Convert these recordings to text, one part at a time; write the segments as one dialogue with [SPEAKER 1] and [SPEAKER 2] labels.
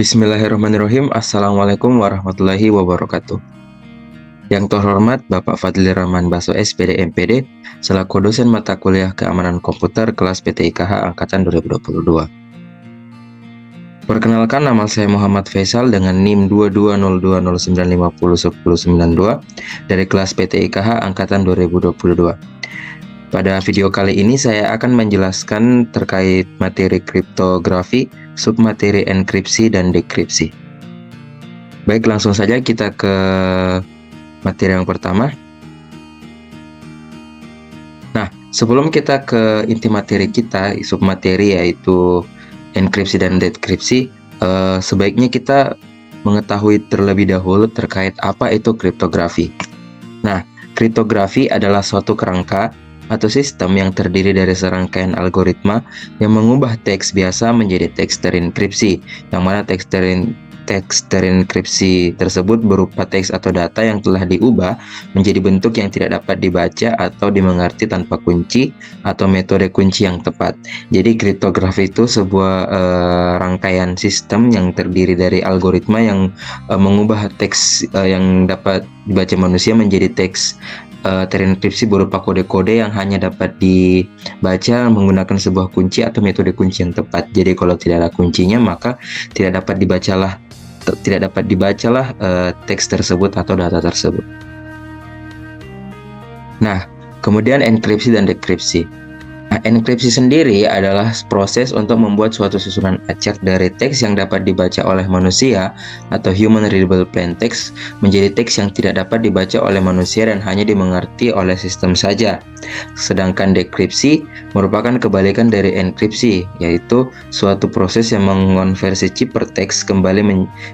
[SPEAKER 1] Bismillahirrahmanirrahim. Assalamualaikum warahmatullahi wabarakatuh. Yang terhormat Bapak Fadli Rahman Baso SPD MPD selaku dosen mata kuliah Keamanan Komputer kelas PTIKH angkatan 2022. Perkenalkan, nama saya Muhammad Faisal dengan NIM 220209501092 dari kelas PTIKH angkatan 2022. Pada video kali ini saya akan menjelaskan terkait materi kriptografi, submateri enkripsi dan dekripsi. Baik, langsung saja kita ke materi yang pertama. Nah, sebelum kita ke inti materi kita, submateri yaitu enkripsi dan dekripsi, sebaiknya kita mengetahui terlebih dahulu terkait apa itu kriptografi. Nah, kriptografi adalah suatu kerangka atau sistem yang terdiri dari serangkaian algoritma yang mengubah teks biasa menjadi teks terenkripsi, yang mana teks terenkripsi tersebut berupa teks atau data yang telah diubah menjadi bentuk yang tidak dapat dibaca atau dimengerti tanpa kunci atau metode kunci yang tepat. Jadi kriptografi itu sebuah rangkaian sistem yang terdiri dari algoritma yang mengubah teks yang dapat dibaca manusia menjadi teks terenkripsi berupa kode-kode yang hanya dapat dibaca menggunakan sebuah kunci atau metode kunci yang tepat. Jadi kalau tidak ada kuncinya, maka tidak dapat dibacalah teks tersebut atau data tersebut. Nah, kemudian enkripsi dan dekripsi. Nah, enkripsi sendiri adalah proses untuk membuat suatu susunan acak dari teks yang dapat dibaca oleh manusia atau human readable plain text menjadi teks yang tidak dapat dibaca oleh manusia dan hanya dimengerti oleh sistem saja. Sedangkan dekripsi merupakan kebalikan dari enkripsi, yaitu suatu proses yang mengonversi ciphertext kembali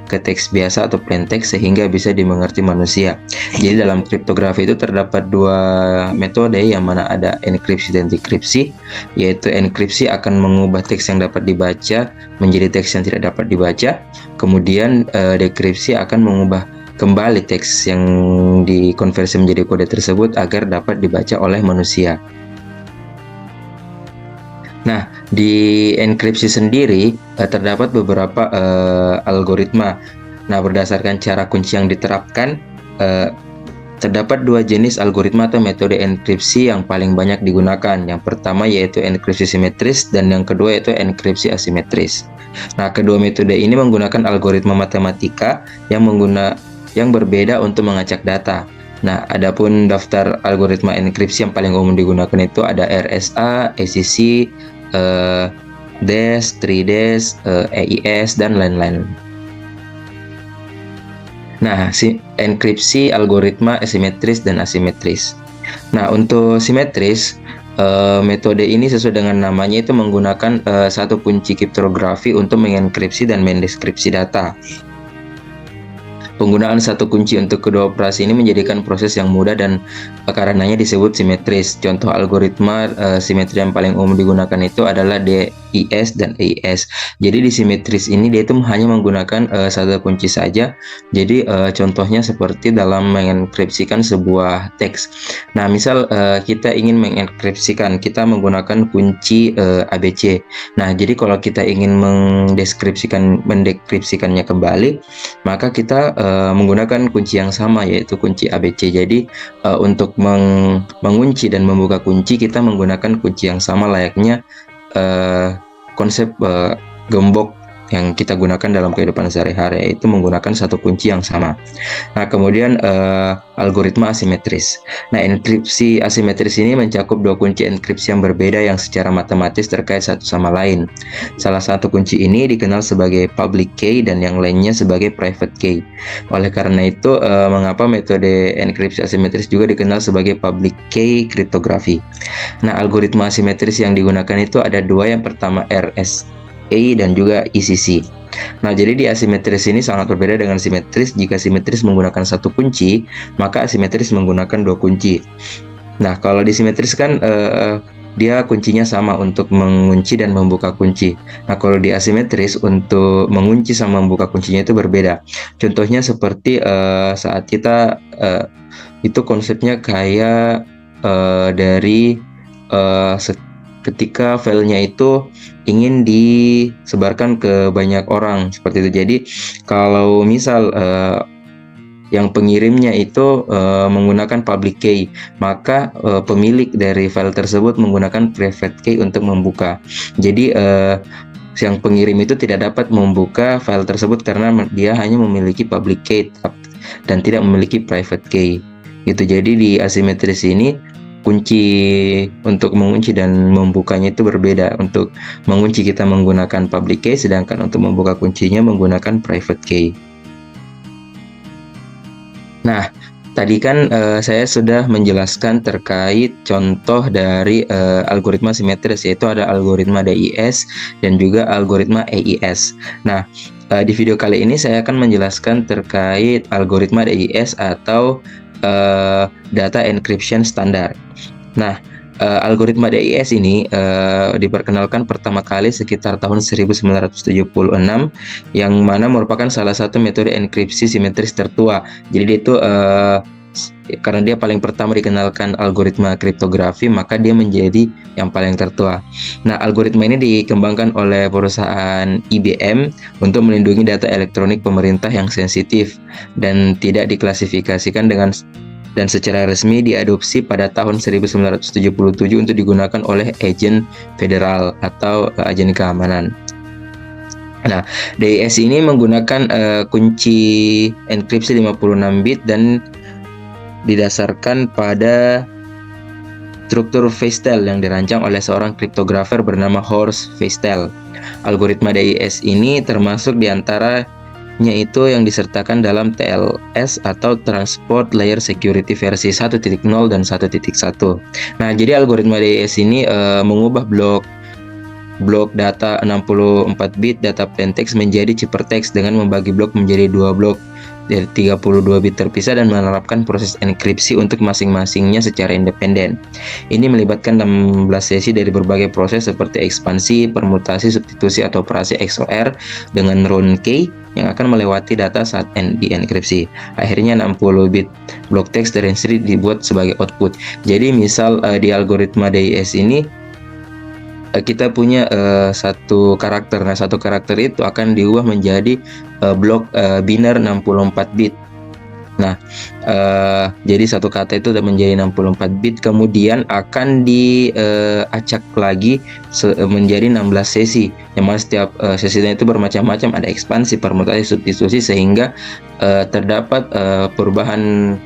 [SPEAKER 1] ke teks biasa atau plain text sehingga bisa dimengerti manusia. Jadi dalam kriptografi itu terdapat dua metode, yang mana ada enkripsi dan dekripsi, yaitu enkripsi akan mengubah teks yang dapat dibaca menjadi teks yang tidak dapat dibaca, kemudian dekripsi akan mengubah kembali teks yang dikonversi menjadi kode tersebut agar dapat dibaca oleh manusia. Nah, di enkripsi sendiri terdapat beberapa algoritma. Nah, berdasarkan cara kunci yang diterapkan, terdapat dua jenis algoritma atau metode enkripsi yang paling banyak digunakan. Yang pertama yaitu enkripsi simetris dan yang kedua yaitu enkripsi asimetris. Nah, kedua metode ini menggunakan algoritma matematika yang berbeda untuk mengacak data. Nah, adapun daftar algoritma enkripsi yang paling umum digunakan itu ada RSA, ACC, DES, 3DES, EIS, dan lain-lain. Nah, enkripsi algoritma simetris dan asimetris. Nah, untuk simetris, metode ini sesuai dengan namanya itu menggunakan satu kunci kriptografi untuk mengenkripsi dan mendeskripsi data. Penggunaan satu kunci untuk kedua operasi ini menjadikan proses yang mudah dan karenanya disebut simetris. Contoh algoritma simetri yang paling umum digunakan itu adalah DIS dan EIS. Jadi di simetris ini dia itu hanya menggunakan satu kunci saja. Jadi contohnya seperti dalam mengenkripsikan sebuah teks. Nah, misal kita ingin mengenkripsikan, kita menggunakan kunci ABC. Nah, jadi kalau kita ingin mendekripsikannya kembali, maka kita menggunakan kunci yang sama, yaitu kunci ABC. Jadi untuk mengunci dan membuka kunci kita menggunakan kunci yang sama, layaknya konsep gembok yang kita gunakan dalam kehidupan sehari-hari, yaitu menggunakan satu kunci yang sama. Nah, kemudian algoritma asimetris. Nah, enkripsi asimetris ini mencakup dua kunci enkripsi yang berbeda yang secara matematis terkait satu sama lain. Salah satu kunci ini dikenal sebagai public key dan yang lainnya sebagai private key. Oleh karena itu, mengapa metode enkripsi asimetris juga dikenal sebagai public key kriptografi. Nah, algoritma asimetris yang digunakan itu ada dua. Yang pertama RSA dan juga ECC. Nah, jadi di asimetris ini sangat berbeda dengan simetris. Jika simetris menggunakan satu kunci, maka asimetris menggunakan dua kunci. Nah, kalau di simetris kan dia kuncinya sama untuk mengunci dan membuka kunci. Nah, kalau di asimetris untuk mengunci sama membuka kuncinya itu berbeda. Contohnya seperti saat kita itu konsepnya kayak dari ketika filenya itu ingin disebarkan ke banyak orang seperti itu. Jadi kalau misal yang pengirimnya itu menggunakan public key, maka pemilik dari file tersebut menggunakan private key untuk membuka. Jadi yang pengirim itu tidak dapat membuka file tersebut karena dia hanya memiliki public key dan tidak memiliki private key. Gitu. Jadi di asimetris ini kunci untuk mengunci dan membukanya itu berbeda. Untuk mengunci kita menggunakan public key, sedangkan untuk membuka kuncinya menggunakan private key. Nah, tadi kan saya sudah menjelaskan terkait contoh dari algoritma simetris, yaitu ada algoritma DIS dan juga algoritma EIS. Nah, di video kali ini saya akan menjelaskan terkait algoritma DIS atau data encryption standar. Nah, algoritma DIS ini diperkenalkan pertama kali sekitar tahun 1976, yang mana merupakan salah satu metode enkripsi simetris tertua. Jadi dia itu karena dia paling pertama dikenalkan algoritma kriptografi, maka dia menjadi yang paling tertua. Nah, algoritma ini dikembangkan oleh perusahaan IBM untuk melindungi data elektronik pemerintah yang sensitif dan tidak diklasifikasikan dan secara resmi diadopsi pada tahun 1977 untuk digunakan oleh agen federal atau agen keamanan. Nah, DIS ini menggunakan kunci enkripsi 56 bit dan didasarkan pada struktur Feistel yang dirancang oleh seorang kriptografer bernama Horst Feistel. Algoritma DIS ini termasuk diantaranya itu yang disertakan dalam TLS atau Transport Layer Security versi 1.0 dan 1.1. Nah, jadi algoritma DIS ini mengubah blok data 64 bit data plaintext menjadi ciphertext dengan membagi blok menjadi 2 blok dari 32 bit terpisah dan menerapkan proses enkripsi untuk masing-masingnya secara independen. Ini melibatkan 16 sesi dari berbagai proses seperti ekspansi, permutasi, substitusi, atau operasi XOR dengan round key yang akan melewati data saat dienkripsi. Akhirnya 60 bit blok teks terinstri dibuat sebagai output. Jadi misal di algoritma DIS ini kita punya satu karakter. Nah, satu karakter itu akan diubah menjadi blok biner 64 bit. Nah, jadi satu kata itu sudah menjadi 64 bit, kemudian akan diacak lagi menjadi 16 sesi. Yang mana setiap sesinya itu bermacam-macam, ada ekspansi, permutasi, substitusi, sehingga terdapat perubahan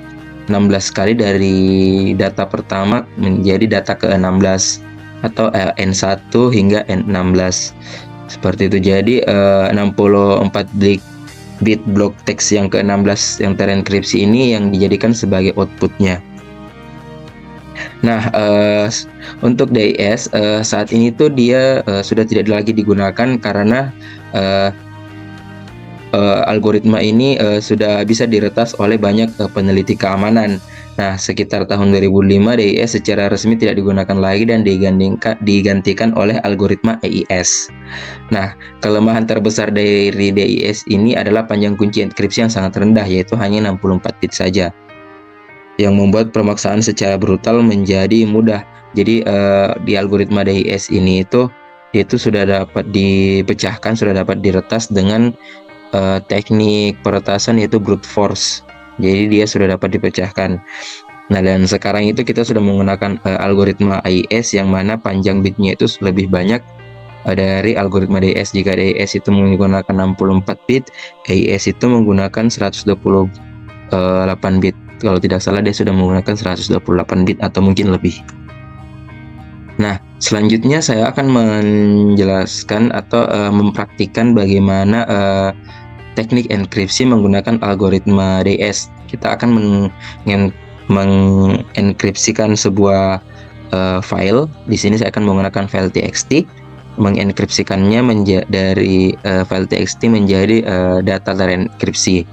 [SPEAKER 1] 16 kali dari data pertama menjadi data ke-16 atau N1 hingga N16 seperti itu. Jadi 64 bit blok teks yang ke-16 yang terenkripsi ini yang dijadikan sebagai outputnya. Nah, untuk DIS saat ini tuh dia sudah tidak lagi digunakan karena algoritma ini sudah bisa diretas oleh banyak peneliti keamanan. Nah, sekitar tahun 2005 DIS secara resmi tidak digunakan lagi dan digantikan oleh algoritma EIS. Nah, kelemahan terbesar dari DIS ini adalah panjang kunci enkripsi yang sangat rendah, yaitu hanya 64 bit saja, yang membuat pemaksaan secara brutal menjadi mudah. Jadi di algoritma DIS ini itu sudah dapat dipecahkan, sudah dapat diretas dengan teknik peretasan yaitu brute force. Jadi dia sudah dapat dipecahkan. Nah, dan sekarang itu kita sudah menggunakan algoritma EIS yang mana panjang bitnya itu lebih banyak dari algoritma DIS. Jika DIS itu menggunakan 64 bit, EIS itu menggunakan 128 bit. Kalau tidak salah dia sudah menggunakan 128 bit atau mungkin lebih. Nah, selanjutnya saya akan menjelaskan atau mempraktikkan bagaimana teknik enkripsi menggunakan algoritma DIS. Kita akan mengenkripsikan sebuah file. Di sini saya akan menggunakan file txt, mengenkripsikannya dari file txt menjadi data terenkripsi.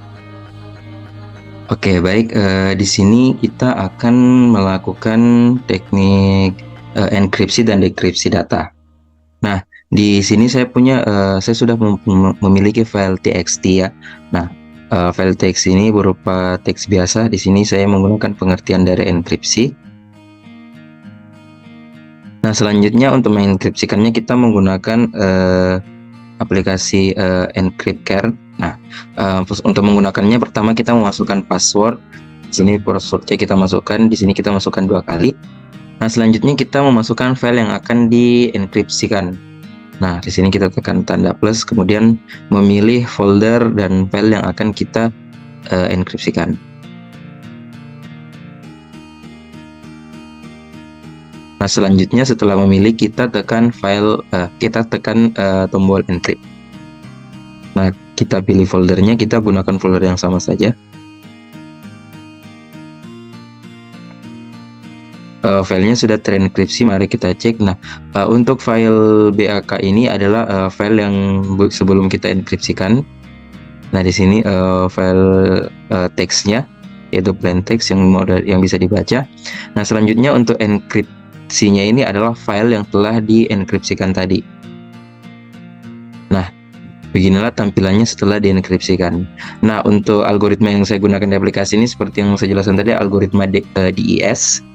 [SPEAKER 1] Oke, baik. Di sini kita akan melakukan teknik enkripsi dan dekripsi data. Nah, di sini saya sudah memiliki file txt ya. Nah, file teks ini berupa teks biasa. Di sini saya menggunakan pengertian dari enkripsi. Nah, selanjutnya untuk mengenkripsikannya kita menggunakan aplikasi EncryptCare. Nah, untuk menggunakannya pertama kita memasukkan password. Di sini passwordnya kita masukkan, di sini kita masukkan 2 kali. Nah, selanjutnya kita memasukkan file yang akan dienkripsikan. Nah, di sini kita tekan tanda plus, kemudian memilih folder dan file yang akan kita enkripsikan. Nah, selanjutnya setelah memilih kita tekan tombol encrypt. Nah, kita pilih foldernya, kita gunakan folder yang sama saja. Filenya sudah terenkripsi, mari kita cek. Nah, untuk file BAK ini adalah file yang sebelum kita enkripsikan. Nah, di sini file teksnya yaitu plain text yang bisa dibaca. Nah, selanjutnya untuk enkripsinya ini adalah file yang telah dienkripsikan tadi. Nah, beginilah tampilannya setelah dienkripsikan. Nah, untuk algoritma yang saya gunakan di aplikasi ini seperti yang saya jelaskan tadi, algoritma DES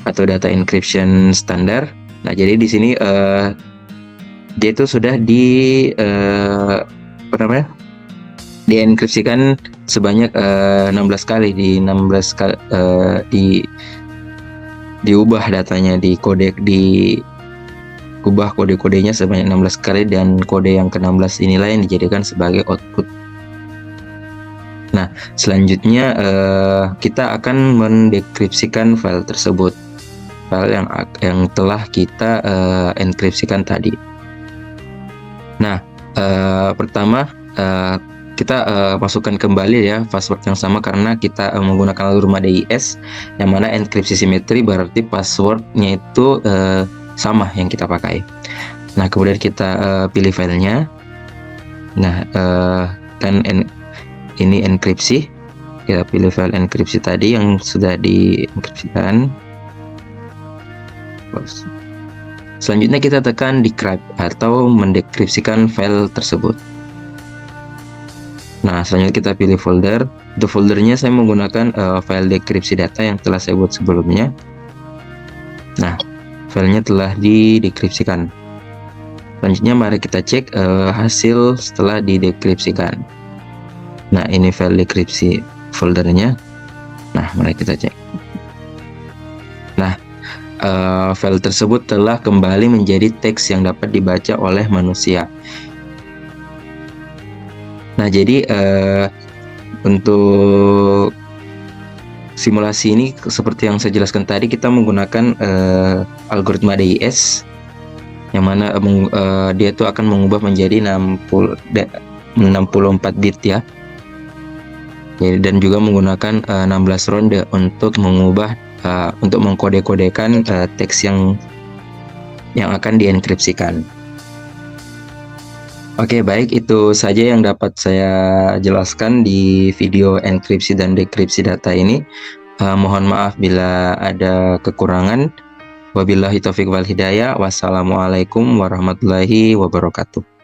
[SPEAKER 1] atau data encryption standar. Nah, jadi di sini dia itu sudah dienkripsikan sebanyak 16 kali, diubah datanya, diubah kode-kodenya sebanyak 16 kali, dan kode yang ke-16 inilah yang dijadikan sebagai output. Nah, selanjutnya kita akan mendekripsikan file tersebut, file yang telah kita enkripsikan tadi. Nah, pertama kita masukkan kembali ya password yang sama, karena kita menggunakan algoritma DES yang mana enkripsi simetri, berarti passwordnya itu sama yang kita pakai. Nah, kemudian kita pilih filenya. Nah, dan ini enkripsi, kita pilih file enkripsi tadi yang sudah dienkripsikan. Selanjutnya kita tekan decrypt atau mendekripsikan file tersebut. Nah, selanjutnya kita pilih folder. Untuk foldernya saya menggunakan file dekripsi data yang telah saya buat sebelumnya. Nah, filenya telah didekripsikan. Selanjutnya mari kita cek hasil setelah didekripsikan. Nah, ini file dekripsi foldernya. Nah, mari kita cek. Nah, file tersebut telah kembali menjadi teks yang dapat dibaca oleh manusia. Nah, jadi untuk simulasi ini seperti yang saya jelaskan tadi, kita menggunakan algoritma DES yang mana dia itu akan mengubah menjadi 64 bit ya. Dan juga menggunakan 16 ronde untuk mengubah untuk mengkode-kodekan teks yang akan dienkripsikan. Oke, baik, itu saja yang dapat saya jelaskan di video enkripsi dan dekripsi data ini. Mohon maaf bila ada kekurangan. Wabillahi taufiq wal hidayah. Wassalamualaikum warahmatullahi wabarakatuh.